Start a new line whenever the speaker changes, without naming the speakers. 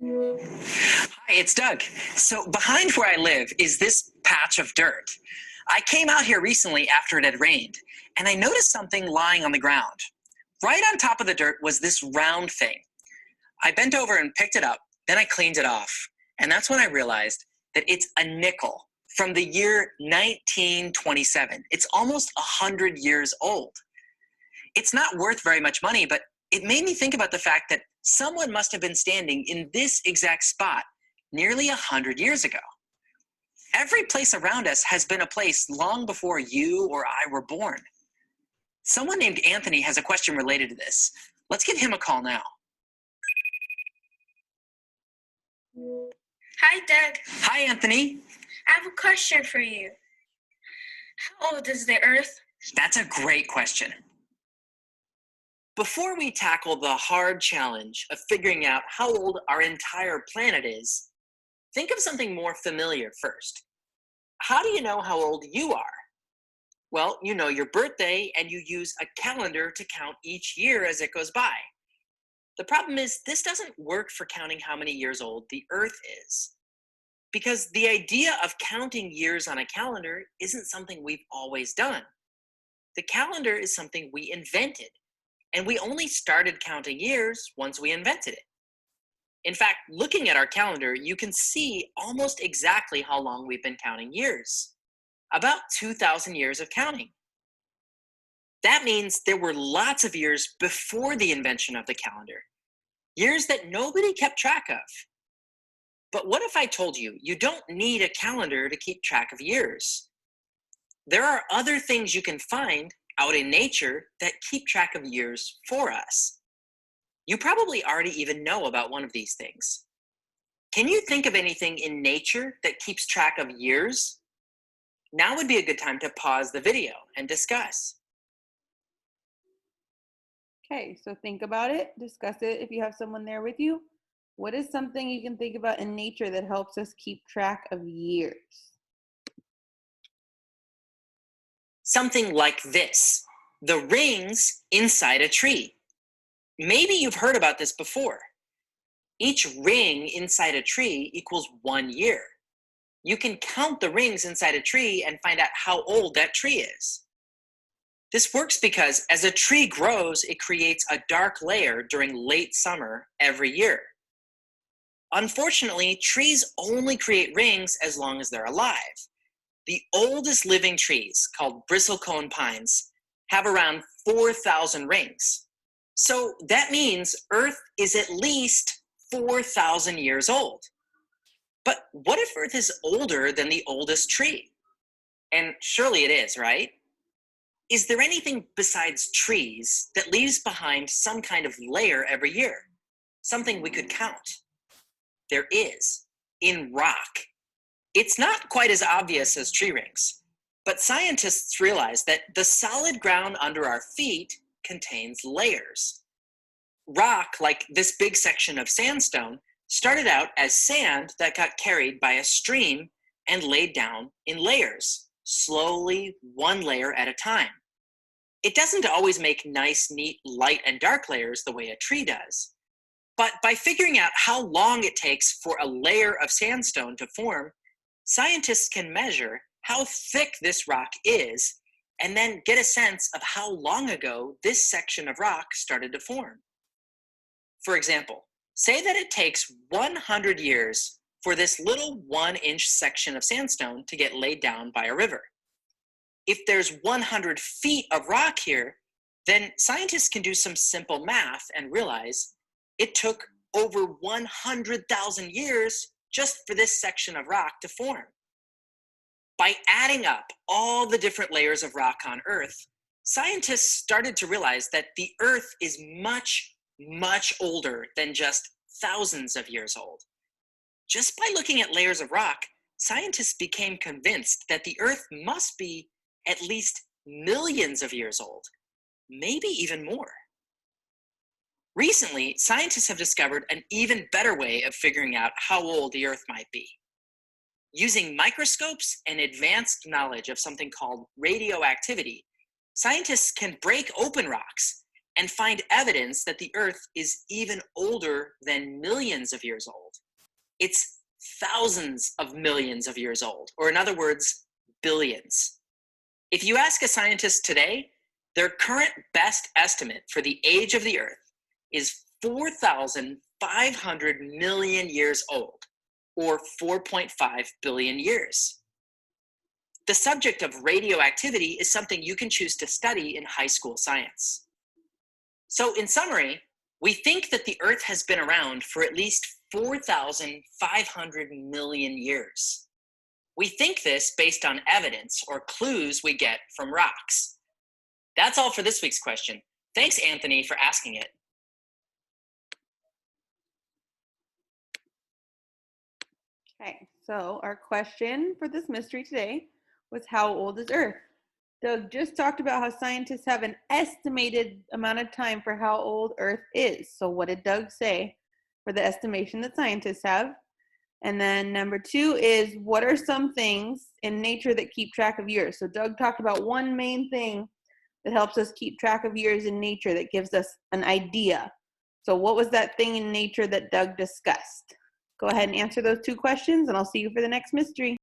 Hi, it's Doug. So, behind where I live is this patch of dirt. I came out here recently after it had rained, and I noticed something lying on the ground. Right on top of the dirt was this round thing. I bent over and picked it up, then I cleaned it off. And that's when I realized that it's a nickel from the year 1927. It's almost 100 years old. It's not worth very much money, but it made me think about the fact that someone must have been standing in this exact spot nearly 100 years ago. Every place around us has been a place long before you or I were born. Someone named Anthony has a question related to this. Let's give him a call now.
Hi, Doug.
Hi, Anthony.
I have a question for you. How old is the Earth?
That's a great question. Before we tackle the hard challenge of figuring out how old our entire planet is, think of something more familiar first. How do you know how old you are? Well, you know your birthday and you use a calendar to count each year as it goes by. The problem is, this doesn't work for counting how many years old the Earth is. Because the idea of counting years on a calendar isn't something we've always done. The calendar is something we invented, and we only started counting years once we invented it. In fact, looking at our calendar, you can see almost exactly how long we've been counting years. About 2,000 years of counting. That means there were lots of years before the invention of the calendar. Years that nobody kept track of. But what if I told you you don't need a calendar to keep track of years? There are other things you can find out in nature that keep track of years for us. You probably already even know about one of these things. Can you think of anything in nature that keeps track of years? Now would be a good time to pause the video and discuss.
Okay, so think about it, discuss it if you have someone there with you. What is something you can think about in nature that helps us keep track of years?
Something like this, the rings inside a tree. Maybe you've heard about this before. Each ring inside a tree equals 1 year. You can count the rings inside a tree and find out how old that tree is. This works because as a tree grows, it creates a dark layer during late summer every year. Unfortunately, trees only create rings as long as they're alive. The oldest living trees, called bristlecone pines, have around 4,000 rings. So that means Earth is at least 4,000 years old. But what if Earth is older than the oldest tree? And surely it is, right? Is there anything besides trees that leaves behind some kind of layer every year? Something we could count? There is, in rock. It's not quite as obvious as tree rings, but scientists realize that the solid ground under our feet contains layers. Rock, like this big section of sandstone, started out as sand that got carried by a stream and laid down in layers, slowly, one layer at a time. It doesn't always make nice, neat, light and dark layers the way a tree does. But by figuring out how long it takes for a layer of sandstone to form, scientists can measure how thick this rock is and then get a sense of how long ago this section of rock started to form. For example, say that it takes 100 years for this little 1-inch section of sandstone to get laid down by a river. If there's 100 feet of rock here, then scientists can do some simple math and realize it took over 100,000 years just for this section of rock to form. By adding up all the different layers of rock on Earth, scientists started to realize that the Earth is much, much older than just thousands of years old. Just by looking at layers of rock, scientists became convinced that the Earth must be at least millions of years old, maybe even more. Recently, scientists have discovered an even better way of figuring out how old the Earth might be. Using microscopes and advanced knowledge of something called radioactivity, scientists can break open rocks and find evidence that the Earth is even older than millions of years old. It's thousands of millions of years old, or in other words, billions. If you ask a scientist today, their current best estimate for the age of the Earth is 4,500 million years old, or 4.5 billion years. The subject of radioactivity is something you can choose to study in high school science. So in summary, we think that the Earth has been around for at least 4,500 million years. We think this based on evidence or clues we get from rocks. That's all for this week's question. Thanks, Anthony, for asking it.
Okay, so our question for this mystery today was, how old is Earth? Doug just talked about how scientists have an estimated amount of time for how old Earth is. So what did Doug say for the estimation that scientists have? And then number 2 is, what are some things in nature that keep track of years? So Doug talked about one main thing that helps us keep track of years in nature that gives us an idea. So what was that thing in nature that Doug discussed? Go ahead and answer those 2 questions, and I'll see you for the next mystery.